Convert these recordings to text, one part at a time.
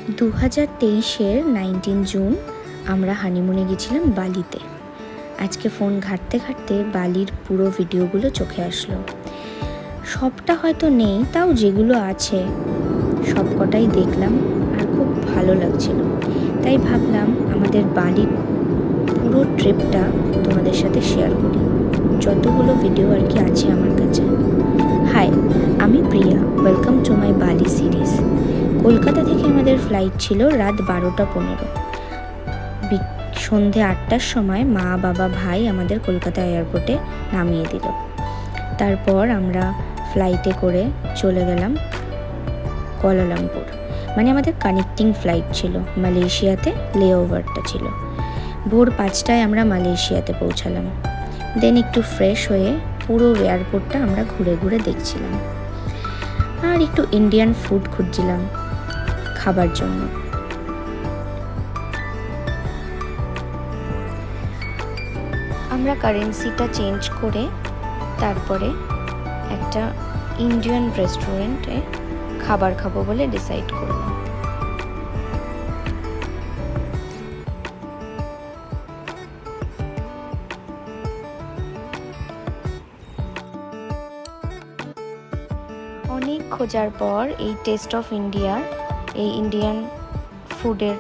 2023-এর 19 June আমরা হানিমুনে গেছিলাম বালিতে। আজকে ফোন ঘাঁটতে ঘাঁটতে বালির পুরো ভিডিওগুলো চোখে আসলো। সবটা হয়তো নেই, তাও যেগুলো আছে সব কটাই দেখলাম আর খুব ভালো লাগছিল। তাই ভাবলাম আমাদের বালির পুরো ট্রিপটা তোমাদের সাথে শেয়ার করি, যতগুলো ভিডিও আর কি আছে আমার কাছে। হাই, আমি প্রিয়া, ওয়েলকাম টু মাই বালি সিরিজ। কলকাতা থেকে আমাদের ফ্লাইট ছিল রাত 12:15। সন্ধে 8টার সময় মা, বাবা, ভাই আমাদের কলকাতা এয়ারপোর্টে নামিয়ে দিল। তারপর আমরা ফ্লাইটে করে চলে গেলাম কুয়ালালামপুর। মানে আমাদের কানেক্টিং ফ্লাইট ছিল, মালয়েশিয়াতে লেওভারটা ছিল। ভোর 5টায় আমরা মালয়েশিয়াতে পৌঁছালাম। দেন একটু ফ্রেশ হয়ে পুরো এয়ারপোর্টটা আমরা ঘুরে ঘুরে দেখছিলাম আর একটু ইন্ডিয়ান ফুড খুঁজছিলাম খাবার জন্য। আমরা কারেন্সিটা চেঞ্জ করে তারপরে একটা ইন্ডিয়ান রেস্টুরেন্টে খাবার খাবো বলে ডিসাইড করলাম। অনেক খোঁজার পর এই টেস্ট অফ ইন্ডিয়ার এই ইন্ডিয়ান ফুডের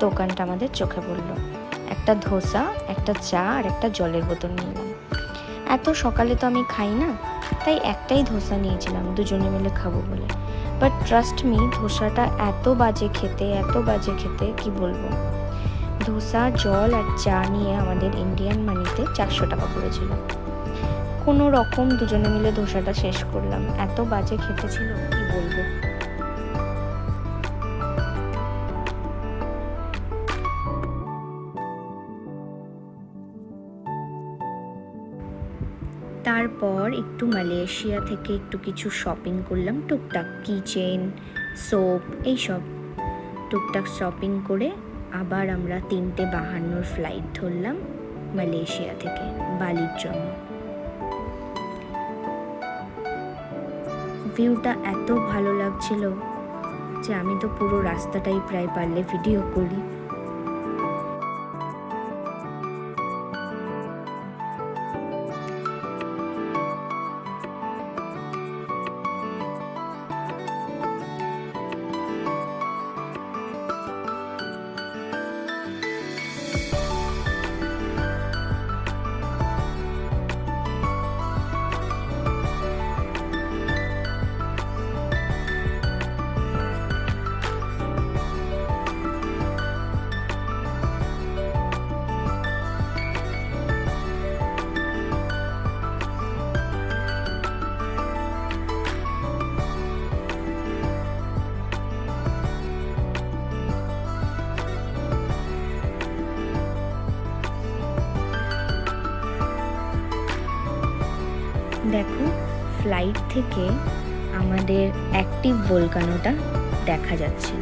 দোকানটা আমাদের চোখে পড়লো। একটা ধোসা, একটা চা আর একটা জলের বোতল নিলাম। এত সকালে তো আমি খাই না, তাই একটাই ধোসা নিয়েছিলাম দুজনে মিলে খাবো বলে। বাট ট্রাস্ট মি, ধোসাটা এত বাজে খেতে কি বলবো। ধোসা, জল আর চা নিয়ে আমাদের ইন্ডিয়ান মানিতে 400 টাকা পড়েছিল। কোনো রকম দুজনে মিলে ধোসাটা শেষ করলাম। এত বাজে খেতে ছিল কি বলবো। তারপর একটু মালয়েশিয়া থেকে একটু কিছু শপিং করলাম, টুকটাক কিচেন, সোপ, এইসব টুকটাক শপিং করে আবার আমরা 3:52 ফ্লাইট ধরলাম মালয়েশিয়া থেকে বালির জন্য। ভিউটা এত ভালো লাগছিল যে আমি তো পুরো রাস্তাটাই প্রায় পারলে ভিডিও করি। দেখো, ফ্লাইট থেকে আমাদের অ্যাক্টিভ ভলকানোটা দেখা যাচ্ছিল।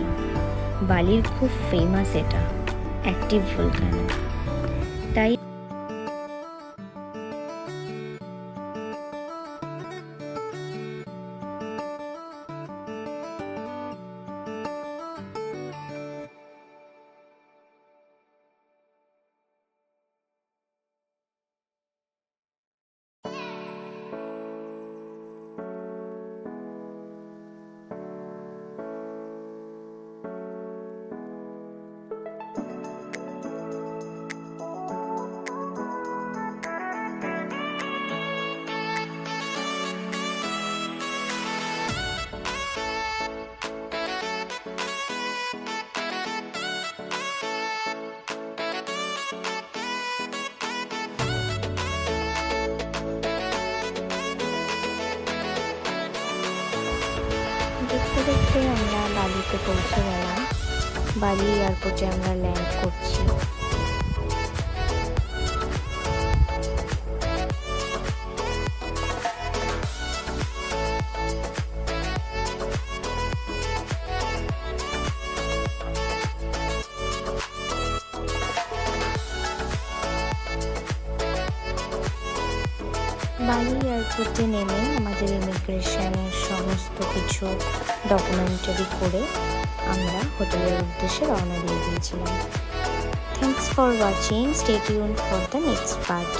বালির খুব ফেমাস এটা অ্যাক্টিভ ভলকানো। তাই দেখতে দেখতে আমরা বালিতে পৌঁছে গেলাম। বালি এয়ারপোর্টে আমরা ল্যান্ড করছি। বালি এয়ারপোর্টে নেমে আমাদের ইমিগ্রেশনের সমস্ত কিছু ডকুমেন্টারি করে আমরা হোটেলের উদ্দেশ্যে রওনা দিয়ে দিয়েছিলাম। Thanks for watching, stay tuned for the next part.